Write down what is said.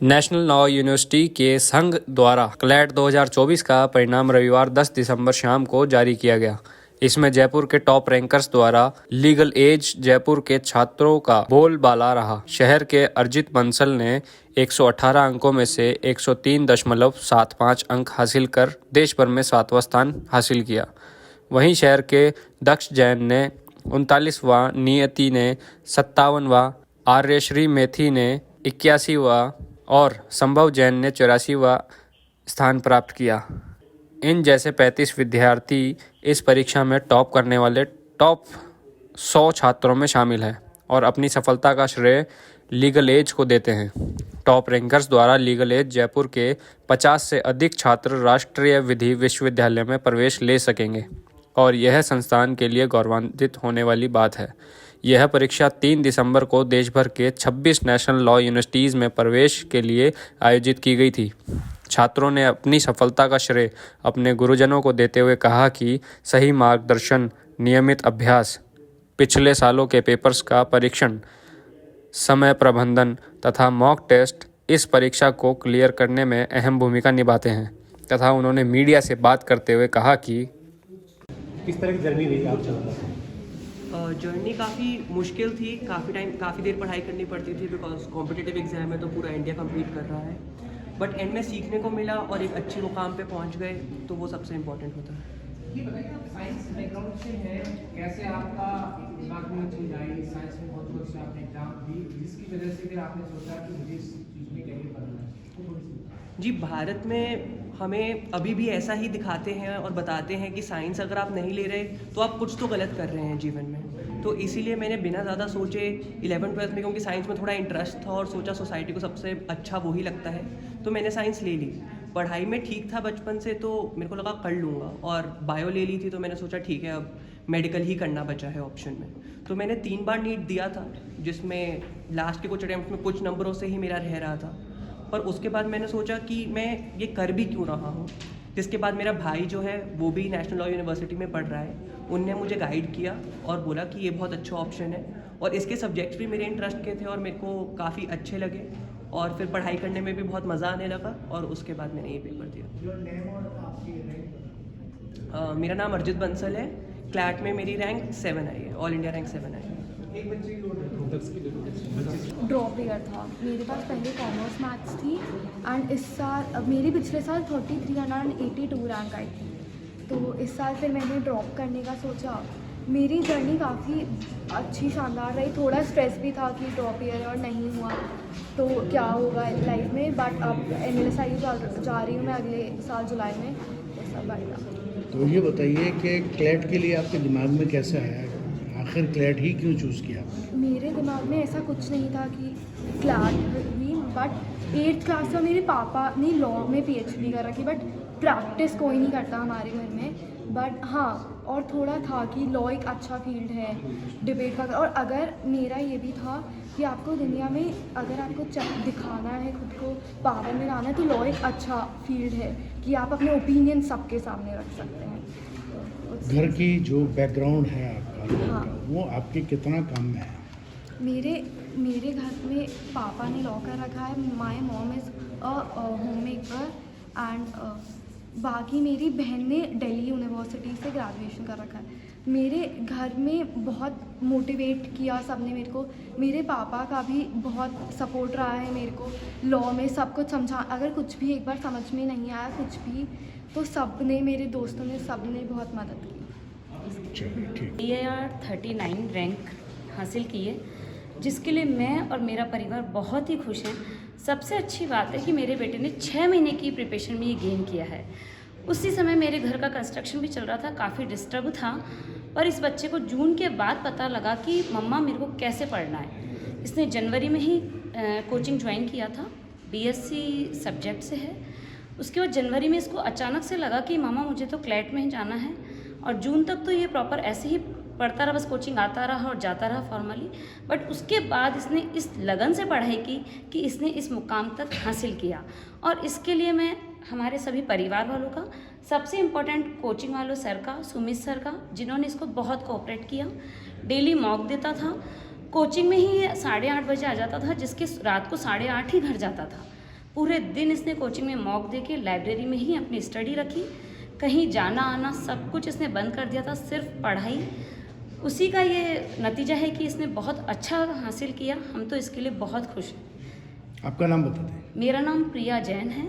National law university के संघ द्वारा क्लैट 2024 का परिणाम रविवार 10 दिसंबर शाम को जारी किया गया। इसमें जयपुर के टॉप रैंकर्स द्वारा लीगल एज जयपुर के छात्रों का बोलबाला रहा। शहर के अर्जित बंसल ने 118 अंकों में से 103.75 अंक हासिल कर देश भर में 7वां स्थान हासिल किया। वहीं शहर के दक्ष जैन ने 39वां, नियति ने 57वां, आर्यश्री मेथी ने 81वां और संभव जैन ने 84वां स्थान प्राप्त किया। इन जैसे 35 विद्यार्थी इस परीक्षा में टॉप करने वाले टॉप 100 छात्रों में शामिल हैं और अपनी सफलता का श्रेय लीगल एज को देते हैं। टॉप रैंकर्स द्वारा लीगल एज जयपुर के 50 से अधिक छात्र राष्ट्रीय विधि विश्वविद्यालय में प्रवेश ले सकेंगे और यह संस्थान के लिए गौरवान्वित होने वाली बात है। यह परीक्षा 3 दिसंबर को देश भर के 26 नेशनल लॉ यूनिवर्सिटीज़ में प्रवेश के लिए आयोजित की गई थी। छात्रों ने अपनी सफलता का श्रेय अपने गुरुजनों को देते हुए कहा कि सही मार्गदर्शन, नियमित अभ्यास, पिछले सालों के पेपर्स का परीक्षण, समय प्रबंधन तथा मॉक टेस्ट इस परीक्षा को क्लियर करने में अहम भूमिका निभाते हैं तथा उन्होंने मीडिया से बात करते हुए कहा कि किस तरह की जर्नी रही आप चल जर्नी काफ़ी मुश्किल थी। काफ़ी देर पढ़ाई करनी पड़ती थी बिकॉज कॉम्पिटिटिव एग्जाम है तो पूरा इंडिया कम्पीट कर रहा है। बट एंड में सीखने को मिला और एक अच्छे मुकाम पे पहुंच गए, तो वो सबसे इम्पोर्टेंट होता है। ये बताइए, आप साइंस बैकग्राउंड से हैं, कैसे आपका दिमाग में चीज आई? साइंस में बहुत कुछ आपने एग्जाम दी, जिसकी वजह से फिर आपने सोचा कि मुझे इस चीज़ में कैरियर करना है। जी, भारत में हमें अभी भी ऐसा ही दिखाते हैं और बताते हैं कि साइंस अगर आप नहीं ले रहे तो आप कुछ तो गलत कर रहे हैं जीवन में। तो इसीलिए मैंने बिना ज़्यादा सोचे 11th-12th में, क्योंकि साइंस में थोड़ा इंटरेस्ट था और सोचा सोसाइटी को सबसे अच्छा वही लगता है, तो मैंने साइंस ले ली। पढ़ाई में ठीक था बचपन से, तो मेरे को लगा कर लूँगा, और बायो ले ली थी तो मैंने सोचा ठीक है अब मेडिकल ही करना बचा है ऑप्शन में। तो मैंने 3 बार नीट दिया था, जिसमें लास्ट के कुछ अटैम्प्ट में कुछ नंबरों से ही मेरा रह रहा था। पर उसके बाद मैंने सोचा कि मैं ये कर भी क्यों रहा हूँ। जिसके बाद मेरा भाई जो है वो भी नेशनल लॉ यूनिवर्सिटी में पढ़ रहा है, उनने मुझे गाइड किया और बोला कि ये बहुत अच्छा ऑप्शन है, और इसके सब्जेक्ट्स भी मेरे इंटरेस्ट के थे और मेरे को काफ़ी अच्छे लगे, और फिर पढ़ाई करने में भी बहुत मज़ा आने लगा, और उसके बाद मैंने ये पेपर दिया। मेरा नाम अर्जित बंसल है। क्लैट में मेरी रैंक 7 आई है, ऑल इंडिया रैंक 7 आई है। ड्रॉप ईयर था मेरे पास। पहले कॉमर्स मैथ्स थी एंड इस साल मेरी पिछले साल 3382 रैंक आई थी, तो इस साल फिर मैंने ड्रॉप करने का सोचा। मेरी जर्नी काफ़ी अच्छी शानदार रही। थोड़ा स्ट्रेस भी था कि ड्रॉप ईयर और नहीं हुआ तो क्या होगा लाइफ में, बट अब NLSI जा रही हूँ मैं अगले साल जुलाई में, तो सब बढ़िया। तो ये बताइए कि क्लैट के लिए आपके दिमाग में कैसे आया, आखिर क्लैट ही क्यों चूज़ किया? मेरे दिमाग में ऐसा कुछ नहीं था कि CLAT he, but 8th class में मेरे पापा ने लॉ में PhD कर रखी, बट प्रैक्टिस कोई नहीं करता हमारे घर में। बट हाँ, और थोड़ा था कि लॉ एक अच्छा फील्ड है डिबेट का, और अगर मेरा ये भी था कि आपको दुनिया में अगर आपको दिखाना है, खुद को पावर में लाना है, तो लॉ एक अच्छा फील्ड है कि आप अपने ओपिनियन सबके सामने रख सकते हैं। तो घर की जो बैकग्राउंड है आपका, हाँ, वो आपके कितना काम में है? मेरे घर में पापा ने लॉ कर रखा है, my mom is home maker, and बाकी मेरी बहन ने दिल्ली यूनिवर्सिटी से ग्रेजुएशन कर रखा है। मेरे घर में बहुत मोटिवेट किया सबने मेरे को। मेरे पापा का भी बहुत सपोर्ट रहा है मेरे को लॉ में, सब कुछ समझा। अगर कुछ भी एक बार समझ में नहीं आया कुछ भी, तो सब ने, मेरे दोस्तों ने, सब ने बहुत मदद की। AIR 39 रैंक हासिल की है, जिसके लिए मैं और मेरा परिवार बहुत ही खुश हैं। सबसे अच्छी बात है कि मेरे बेटे ने 6 महीने की प्रिपरेशन में ये गेन किया है। उसी समय मेरे घर का कंस्ट्रक्शन भी चल रहा था, काफ़ी डिस्टर्ब था, पर इस बच्चे को जून के बाद पता लगा कि मम्मा मेरे को कैसे पढ़ना है। इसने जनवरी में ही कोचिंग ज्वाइन किया था, BSc सब्जेक्ट से है। उसके बाद जनवरी में इसको अचानक से लगा कि मामा मुझे तो क्लैट में ही जाना है, और जून तक तो ये प्रॉपर ऐसे ही पढ़ता रहा, बस कोचिंग आता रहा और जाता रहा फॉर्मली। बट उसके बाद इसने इस लगन से पढ़ाई की कि इसने इस मुकाम तक हासिल किया, और इसके लिए मैं हमारे सभी परिवार वालों का, सबसे इम्पोर्टेंट कोचिंग वालों सर का, सुमित सर का, जिन्होंने इसको बहुत कोऑपरेट किया। डेली मॉक देता था, कोचिंग में ही 8:30 बजे आ जाता था, जिसके रात को 8:30 ही घर जाता था। पूरे दिन इसने कोचिंग में मॉक दे के लाइब्रेरी में ही अपनी स्टडी रखी, कहीं जाना आना सब कुछ इसने बंद कर दिया था, सिर्फ पढ़ाई। उसी का ये नतीजा है कि इसने बहुत अच्छा हासिल किया। हम तो इसके लिए बहुत खुश हैं। आपका नाम बता दें। मेरा नाम प्रिया जैन है।